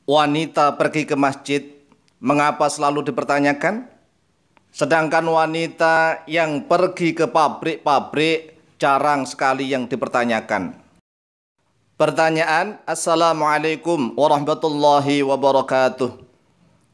Wanita pergi ke masjid, mengapa selalu dipertanyakan? Sedangkan wanita yang pergi ke pabrik-pabrik jarang sekali yang dipertanyakan. Pertanyaan, Assalamualaikum warahmatullahi wabarakatuh.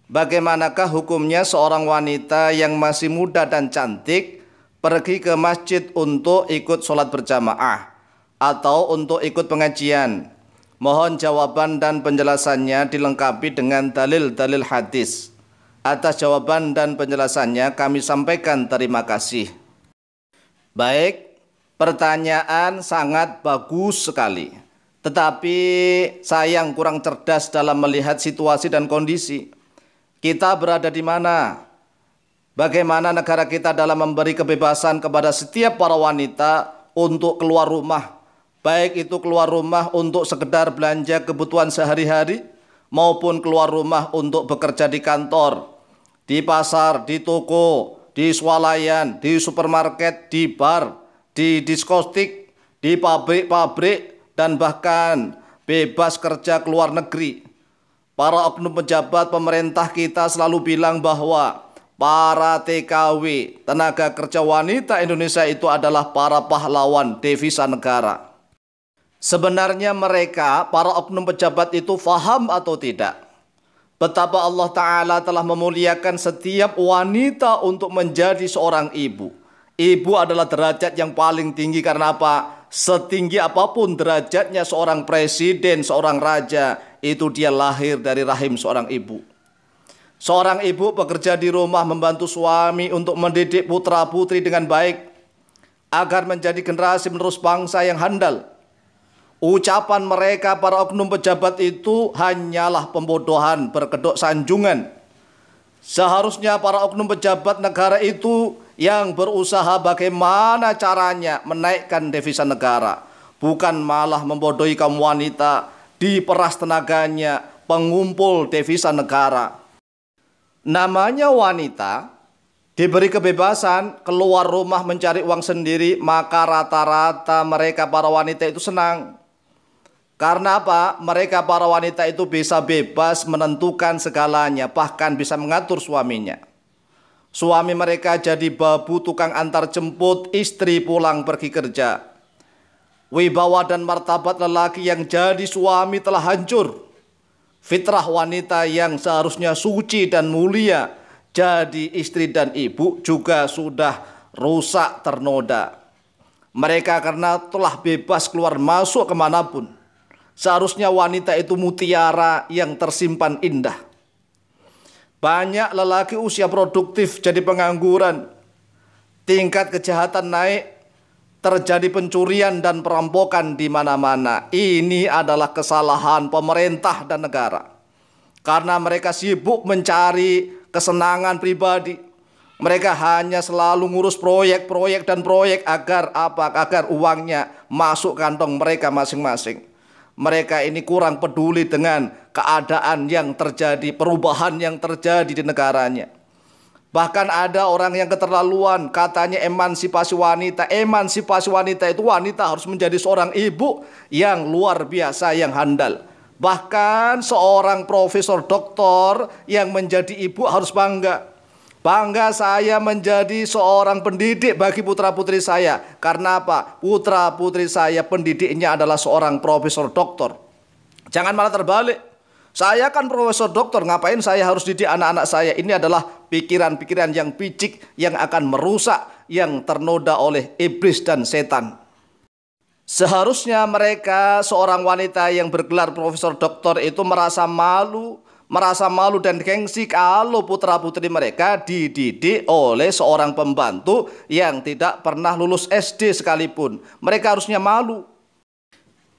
Bagaimanakah hukumnya seorang wanita yang masih muda dan cantik pergi ke masjid untuk ikut sholat berjamaah atau untuk ikut pengajian? Mohon jawaban dan penjelasannya dilengkapi dengan dalil-dalil hadis. Atas jawaban dan penjelasannya kami sampaikan terima kasih. Baik, pertanyaan sangat bagus sekali. Tetapi sayang kurang cerdas dalam melihat situasi dan kondisi. Kita berada di mana? Bagaimana negara kita dalam memberi kebebasan kepada setiap para wanita untuk keluar rumah, baik itu keluar rumah untuk sekedar belanja kebutuhan sehari-hari maupun keluar rumah untuk bekerja di kantor, di pasar, di toko, di swalayan, di supermarket, di bar, di diskotik, di pabrik-pabrik, dan bahkan bebas kerja ke luar negeri. Para oknum pejabat pemerintah kita selalu bilang bahwa para TKW, tenaga kerja wanita Indonesia itu adalah para pahlawan devisa negara. Sebenarnya mereka, para oknum pejabat itu faham atau tidak betapa Allah Ta'ala telah memuliakan setiap wanita untuk menjadi seorang ibu. Ibu adalah derajat yang paling tinggi karena apa? Setinggi apapun derajatnya seorang presiden, seorang raja, itu dia lahir dari rahim seorang ibu. Seorang ibu bekerja di rumah membantu suami untuk mendidik putra putri dengan baik agar menjadi generasi penerus bangsa yang handal. Ucapan mereka para oknum pejabat itu hanyalah pembodohan berkedok sanjungan. Seharusnya para oknum pejabat negara itu yang berusaha bagaimana caranya menaikkan devisa negara, bukan malah membodohi kaum wanita, diperas tenaganya, pengumpul devisa negara. Namanya wanita diberi kebebasan keluar rumah mencari uang sendiri, maka rata-rata mereka para wanita itu senang. Karena apa? Mereka para wanita itu bisa bebas menentukan segalanya, bahkan bisa mengatur suaminya. Suami mereka jadi babu tukang antar jemput, istri pulang pergi kerja. Wibawa dan martabat lelaki yang jadi suami telah hancur. Fitrah wanita yang seharusnya suci dan mulia jadi istri dan ibu juga sudah rusak ternoda. Mereka karena telah bebas keluar masuk kemanapun. Seharusnya wanita itu mutiara yang tersimpan indah. Banyak lelaki usia produktif jadi pengangguran. Tingkat kejahatan naik. Terjadi pencurian dan perampokan di mana-mana. Ini adalah kesalahan pemerintah dan negara. Karena mereka sibuk mencari kesenangan pribadi. Mereka hanya selalu ngurus proyek-proyek dan proyek agar apa? Agar uangnya masuk kantong mereka masing-masing. Mereka ini kurang peduli dengan keadaan yang terjadi, perubahan yang terjadi di negaranya. Bahkan ada orang yang keterlaluan, katanya emansipasi wanita. Emansipasi wanita itu wanita harus menjadi seorang ibu yang luar biasa, yang handal. Bahkan seorang profesor doktor yang menjadi ibu harus bangga. Bangga saya menjadi seorang pendidik bagi putra-putri saya. Karena apa? Putra-putri saya pendidiknya adalah seorang profesor doktor. Jangan malah terbalik. Saya kan profesor doktor, ngapain saya harus didik anak-anak saya? Ini adalah pikiran-pikiran yang picik yang akan merusak, yang ternoda oleh iblis dan setan. Seharusnya mereka, seorang wanita yang bergelar profesor doktor itu merasa malu dan gengsi kalau putra-putri mereka dididik oleh seorang pembantu yang tidak pernah lulus SD sekalipun. Mereka harusnya malu.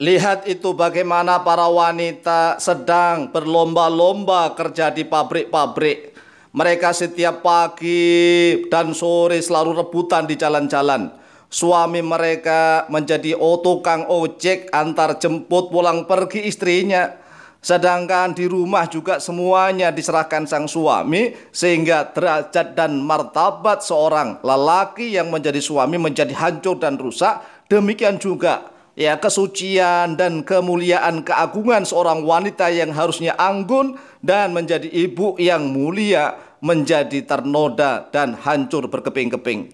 Lihat itu bagaimana para wanita sedang berlomba-lomba kerja di pabrik-pabrik. Mereka setiap pagi dan sore selalu rebutan di jalan-jalan. Suami mereka menjadi tukang ojek antar jemput pulang pergi istrinya. Sedangkan di rumah juga semuanya diserahkan sang suami, sehingga derajat dan martabat seorang lelaki yang menjadi suami menjadi hancur dan rusak. Demikian juga ya kesucian dan kemuliaan keagungan seorang wanita yang harusnya anggun dan menjadi ibu yang mulia menjadi ternoda dan hancur berkeping-keping.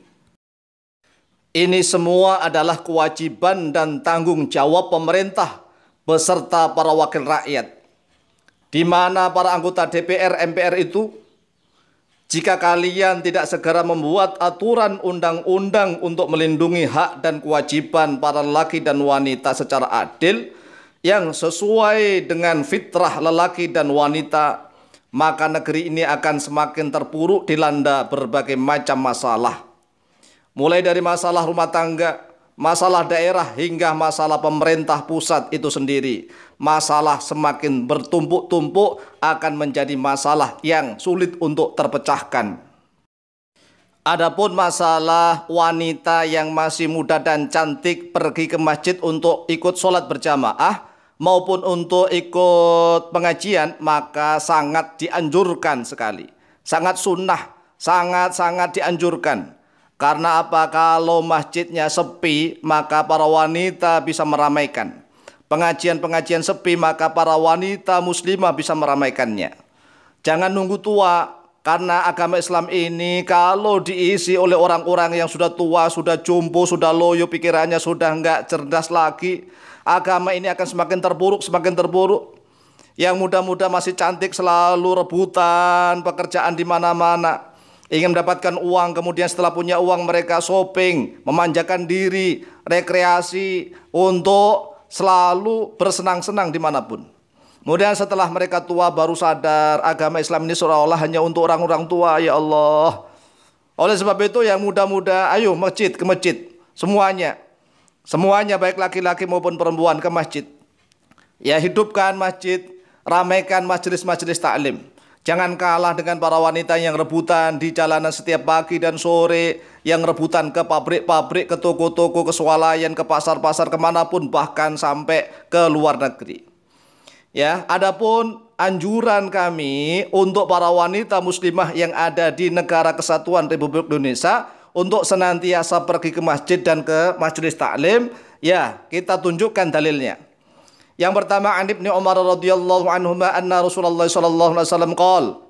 Ini semua adalah kewajiban dan tanggung jawab pemerintah beserta para wakil rakyat, di mana para anggota DPR MPR itu, jika kalian tidak segera membuat aturan undang-undang untuk melindungi hak dan kewajiban para lelaki dan wanita secara adil yang sesuai dengan fitrah lelaki dan wanita, maka negeri ini akan semakin terpuruk dilanda berbagai macam masalah. Mulai dari masalah rumah tangga, masalah daerah hingga masalah pemerintah pusat itu sendiri. Masalah semakin bertumpuk-tumpuk akan menjadi masalah yang sulit untuk terpecahkan. Adapun masalah wanita yang masih muda dan cantik pergi ke masjid untuk ikut sholat berjamaah maupun untuk ikut pengajian, maka sangat dianjurkan sekali. Sangat sunnah, sangat-sangat dianjurkan. Karena apa? Kalau masjidnya sepi, maka para wanita bisa meramaikan. Pengajian-pengajian sepi, maka para wanita muslimah bisa meramaikannya. Jangan nunggu tua, karena agama Islam ini kalau diisi oleh orang-orang yang sudah tua, sudah jompo, sudah loyo, pikirannya sudah enggak cerdas lagi, agama ini akan semakin terpuruk, semakin terpuruk. Yang muda-muda masih cantik selalu rebutan pekerjaan di mana-mana, ingin mendapatkan uang, kemudian setelah punya uang mereka shopping, memanjakan diri, rekreasi untuk selalu bersenang-senang dimanapun. Kemudian setelah mereka tua baru sadar agama Islam ini seolah-olah hanya untuk orang-orang tua. Ya Allah. Oleh sebab itu yang muda-muda, ayo masjid, ke masjid. Semuanya baik laki-laki maupun perempuan ke masjid. Ya, hidupkan masjid, ramaikan majelis-majelis taklim. Jangan kalah dengan para wanita yang rebutan di jalanan setiap pagi dan sore, yang rebutan ke pabrik-pabrik, ke toko-toko, ke swalayan, ke pasar-pasar, kemanapun, bahkan sampai ke luar negeri. Ya, adapun anjuran kami untuk para wanita muslimah yang ada di Negara Kesatuan Republik Indonesia untuk senantiasa pergi ke masjid dan ke majelis taklim, ya kita tunjukkan dalilnya. Yang pertama, an Ibnu Umar radhiyallahu anhuma anna Rasulullah sallallahu alaihi wasallam qol.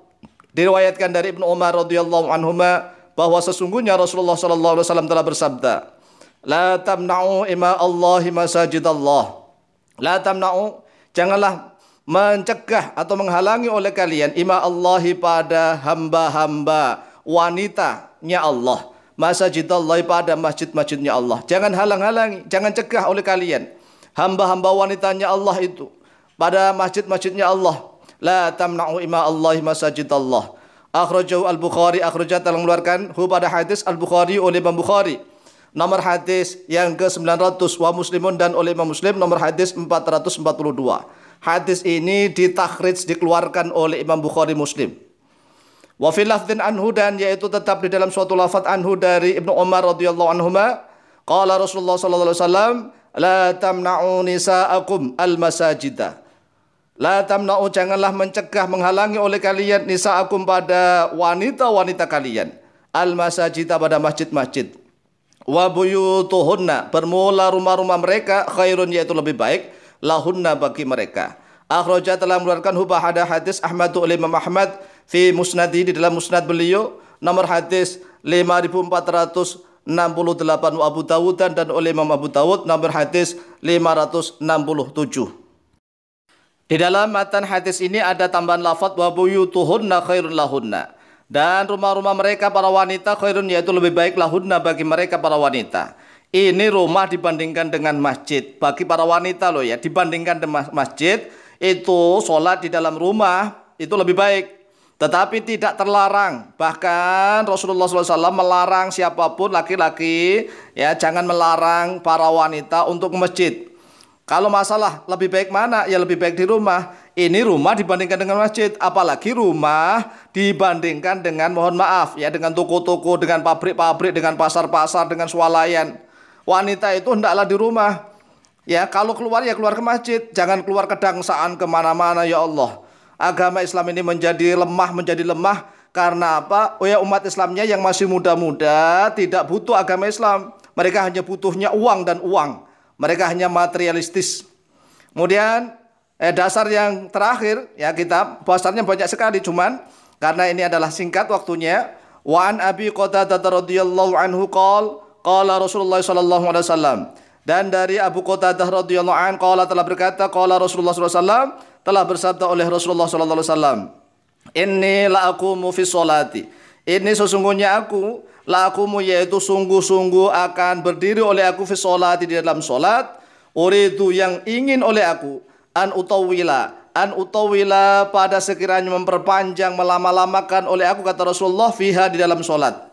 Diriwayatkan dari Ibnu Umar radhiyallahu anhuma bahwa sesungguhnya Rasulullah sallallahu alaihi wasallam telah bersabda, "La tamna'u ima Allahi masajidallah." La tamna'u, janganlah mencegah atau menghalangi oleh kalian ima Allahi pada hamba-hamba wanitanya Allah, masajidallahi pada masjid-masjidnya Allah. Jangan halang-halangi, jangan cegah oleh kalian hamba-hamba wanitanya Allah itu pada masjid-masjidnya Allah. La tamna'u ima Allahi masajidallah. Akhrajahu al-Bukhari, akhrajah telah mengeluarkan pada hadis al-Bukhari oleh Imam Bukhari. Nomor hadis yang ke-900 wa Muslimun, dan oleh Imam Muslim nomor hadis 442. Hadis ini ditakhrij, dikeluarkan oleh Imam Bukhari Muslim. Wa fil lafdhin anhu, dan yaitu tetap di dalam suatu lafaz anhu dari Ibnu Umar radhiyallahu anhuma, qala Rasulullah sallallahu alaihi wasallam, la tamna'u nisa'akum al-masajida. La tamna'u, janganlah mencegah, menghalangi oleh kalian nisa'akum pada wanita-wanita kalian, al-masajida pada masjid-masjid. Wa buyutuhunna, bermula rumah-rumah mereka, khairun, yaitu lebih baik, lahunna, bagi mereka. Akhrajah telah mengeluarkan hubahada hadis Ahmadu oleh Imam Ahmad fi musnadi, di dalam musnad beliau, nomor hadis 5468 wa Abu Dawud, dan oleh Imam Abu Dawud nomor hadis 567. Di dalam matan hadis ini ada tambahan lafaz wa buyutuhunna khairun lahunna, dan rumah-rumah mereka para wanita khairun, yaitu lebih baik, lahunna, bagi mereka para wanita. Ini rumah dibandingkan dengan masjid bagi para wanita loh ya, dibandingkan dengan masjid itu sholat di dalam rumah itu lebih baik. Tetapi tidak terlarang. Bahkan Rasulullah SAW melarang siapapun laki-laki, ya, jangan melarang para wanita untuk ke masjid. Kalau masalah lebih baik mana, ya lebih baik di rumah. Ini rumah dibandingkan dengan masjid, apalagi rumah dibandingkan dengan, mohon maaf ya, dengan toko-toko, dengan pabrik-pabrik, dengan pasar-pasar, dengan swalayan. Wanita itu hendaklah di rumah. Ya, kalau keluar ya keluar ke masjid, jangan keluar kedangsaan kemana-mana. Ya Allah, agama Islam ini menjadi lemah karena apa? Oh ya, umat Islamnya yang masih muda-muda tidak butuh agama Islam. Mereka hanya butuhnya uang dan uang. Mereka hanya materialistis. Kemudian dasar yang terakhir, ya kita bahasanya banyak sekali, cuman karena ini adalah singkat waktunya. Wa an Abi Qatadah radhiyallahu anhu qala Rasulullah sallallahu alaihi wasallam. Dan dari Abu Qatadah radhiyallahu anhu telah berkata, qala Rasulullah sallallahu alaihi wasallam, telah bersabda oleh Rasulullah sallallahu alaihi wasallam, inni la aqumu fi sholati. Ini sesungguhnya aku, la aqumu yaitu sungguh-sungguh akan berdiri oleh aku fi sholati di dalam salat. Uridu yang ingin oleh aku an utawila pada sekiranya memperpanjang, melama-lamakan oleh aku, kata Rasulullah, fiha di dalam solat.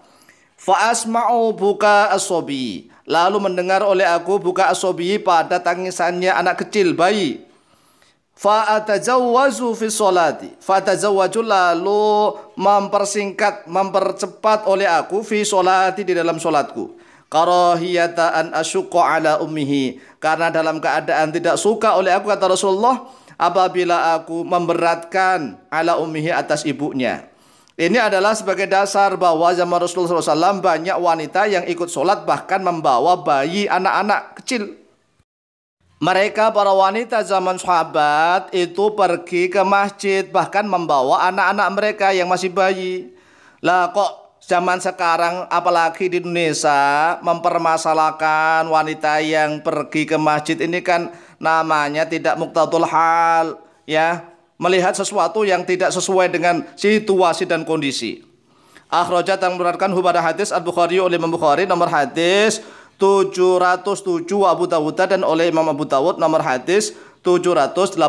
Fa asma'u buka as-sobi, lalu mendengar oleh aku buka as-sobi pada tangisannya anak kecil, bayi. Fa atajawwazu fi sholati, fa atajawwaju lalu mempersingkat, mempercepat oleh aku fi sholati di dalam solatku. Karahiyata an asyqa ala ummihi, karena dalam keadaan tidak suka oleh aku, kata Rasulullah, apabila aku memberatkan ala ummihi atas ibunya. Ini adalah sebagai dasar bahwa zaman Rasulullah SAW banyak wanita yang ikut sholat bahkan membawa bayi, anak-anak kecil. Mereka para wanita zaman sahabat itu pergi ke masjid bahkan membawa anak-anak mereka yang masih bayi. Lah kok zaman sekarang apalagi di Indonesia mempermasalahkan wanita yang pergi ke masjid ini kan namanya tidak muqtadul hal, ya, melihat sesuatu yang tidak sesuai dengan situasi dan kondisi. Akhrajat yang mengeluarkan pada hadis Al-Bukhari oleh Imam Bukhari nomor hadis 707, Abu Dawud dan oleh Imam Abu Dawud nomor hadis 789.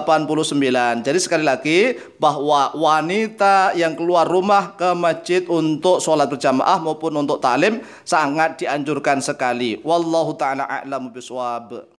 Jadi sekali lagi bahwa wanita yang keluar rumah ke masjid untuk sholat berjamaah maupun untuk taklim sangat dianjurkan sekali. Wallahu ta'ala a'lamu bishawab.